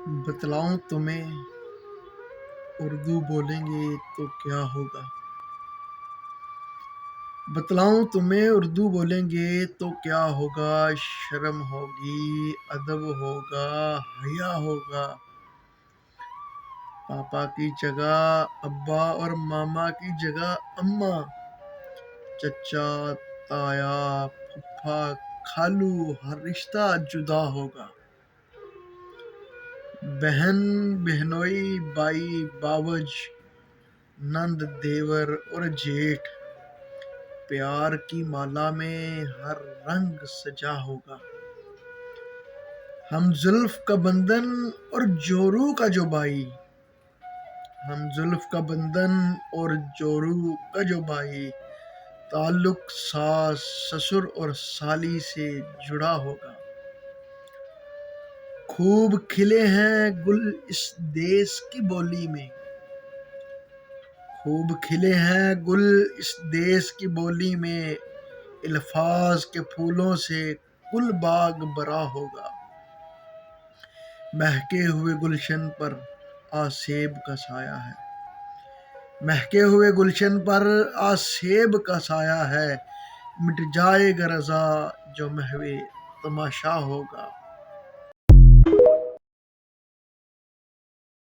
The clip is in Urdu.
بتلاؤں تمہیں اردو بولیں گے تو کیا ہوگا؟ بتلاؤں تمہیں اردو بولیں گے تو کیا ہوگا؟ شرم ہوگی، ادب ہوگا، حیا ہوگا، پاپا کی جگہ ابا اور ماما کی جگہ اماں، چچا، تایا، پھپھا، خالو، ہر رشتہ جدا ہوگا، بہن، بہنوئی، بائی، باوج، نند، دیور اور جیٹھ، پیار کی مالا میں ہر رنگ سجا ہوگا، ہم زلف کا بندھن اور جورو کا جو بھائی، ہم زلف کا بندھن اور جورو کا جو بھائی، تعلق ساس، سسر اور سالی سے جڑا ہوگا، خوب کھلے ہیں گل اس دیس کی بولی میں، خوب کھلے ہیں گل اس دیس کی بولی میں، الفاظ کے پھولوں سے کل باغ بھرا ہوگا، مہکے ہوئے گلشن پر آج سیب کا سایہ ہے، مہکے ہوئے گلشن پر آج سیب کا سایہ ہے، مٹ جائے گا رضا جو محو تماشا ہوگا،